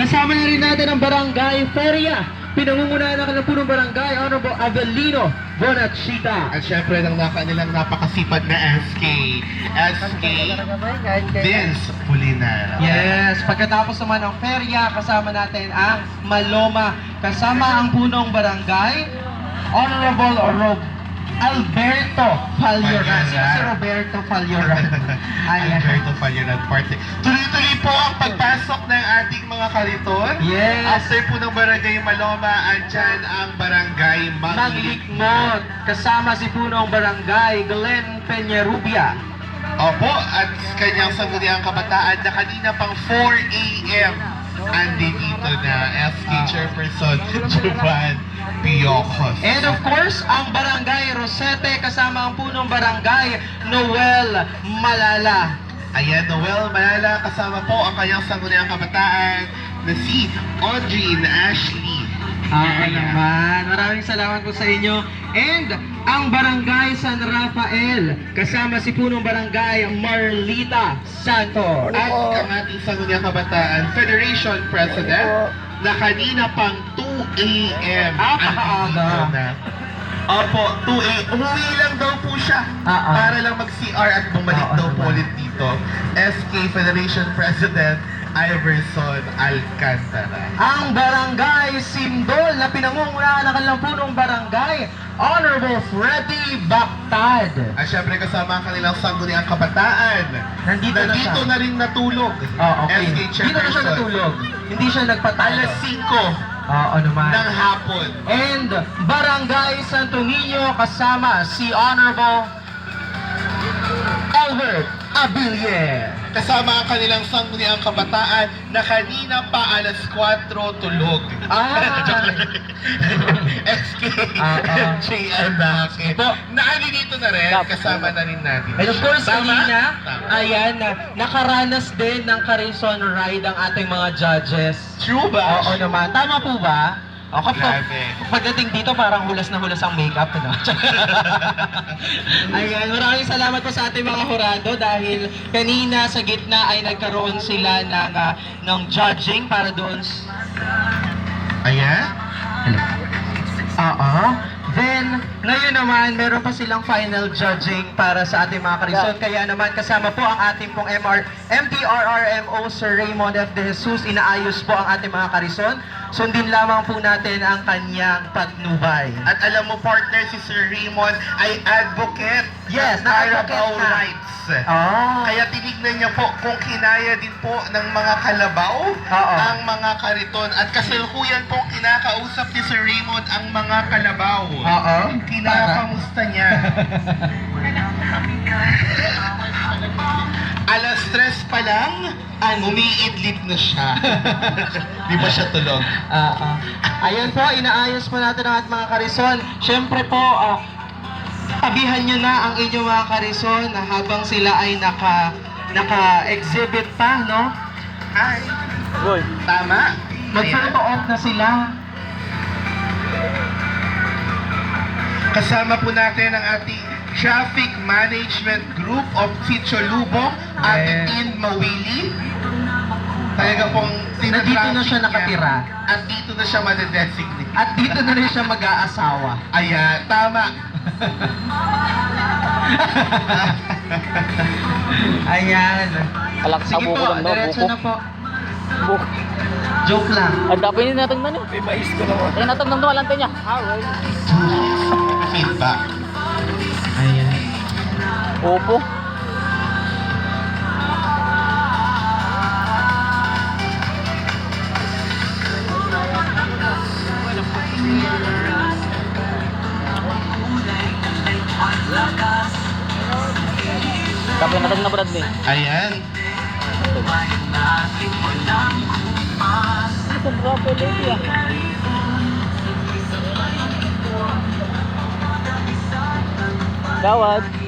Kasama na rin natin ang Barangay Feria. Pinangungunahan ng punong barangay, Honorable Avelino Bonachita. At syempre ng kanilang napakasipag na SK Vince Pulina. Yes, pagkatapos naman ng Feria, kasama natin ang Maloma. Kasama ang punong barangay, Honorable Alberto Falloran. Sino si Roberto Falloran? Ayan. Alberto Falloran Party. Tuloy-tuloy po ang pagpasok ng ating mga kariton. Yes. After po ng Barangay Maloma, andyan ang Barangay Maglikmot. Kasama si punong barangay, Glenn Peñarubia. Opo, at kanyang sangguniang kabataan na kanina pang 4 a.m. andi dito na SK Chairperson Jovan Piojos. And of course, ang Barangay Rosete kasama ang punong barangay, Noel Malala. Ayan, Noel Malala, kasama po ang kanyang sangguniang kabataan na si Audrey Ashley. Naman. Maraming salamat po sa inyo. And ang Barangay San Rafael, kasama si punong barangay, Marlita Santos. At ang ating sangguniang kabataan, Federation President, na kanina pang 2 a.m. Napakaaga. Opo, 2 a.m. Umuwi lang daw po siya para lang mag-CR at bumalik daw po ulit dito. SK Federation President Iverson Alcantara. Ang Barangay Sindol na pinangungunahan ng kanilang punong barangay, Honorable Freddy Bactad. At syempre kasama ang kanilang sangguniang kabataan. Nandito na siya. na rin natulog. Okay. SK Dito na siya natulog. Hindi siya nagpatalo. Alas 5 naman. ng hapon. And Barangay Santo Niño kasama si Honorable Albert Abilie. Kasama ang kanilang sangguniang kabataan na kanina pa alas 4 tulog. SK JM Bakit. Naali dito na rin, kasama na rin natin. And of course, Tama? kanina, Tama. ayan, nakaranas din ng Carison Ride ang ating mga judges. True ba? Oo naman. Tama po ba? O, Grabe. pagdating dito, parang hulas na hulas ang makeup, no? Ayan, maraming salamat po sa ating mga hurado dahil kanina sa gitna ay nagkaroon sila ng judging para doon. Ayan? Then, ngayon naman, meron pa silang final judging para sa ating mga karison. Kaya naman, kasama po ang ating pong MTRRMO, Sir Raymond F. De Jesus. Inaayos po ang ating mga karison. Sundin lamang po natin ang kanyang patnubay. At alam mo, partner, si Sir Raymond ay advocate Yes, ng na-advocate Carabao na. rights. Kaya, Kaya tinignan niya po kung kinaya din po ng mga kalabaw ang mga kariton. At kasalukuyan po kinakausap ni Sir Raymond ang mga kalabaw. Kinakamusta niya. Alas 3 pa lang, umiidlip na siya. Di ba siya tulog? Ayan po, inaayos po natin ang ating mga karison. Siyempre po, tabihan nyo na ang inyong mga karison na habang sila ay naka-exhibit pa, no? Hi. Tama? Mag-photo off na sila. Kasama po natin ang ating Traffic Management Group of Sitio Lubong, Ate Tin Mawili. Talaga pong Nandito na siya nakatira. At dito na siya madedesignate. At dito na rin siya mag-aasawa. Ayan, tama. Ayan. Sige po, lang daw, diretso buko. na po. Joke lang. Ang dapat yun natin na niyo. May mais ko naman. Ay, natin nang dumalante niya. Feedback. Ayan. Opo. Dapat natin na Brad eh. Ayan. Ito grabe lady ah. Gawad.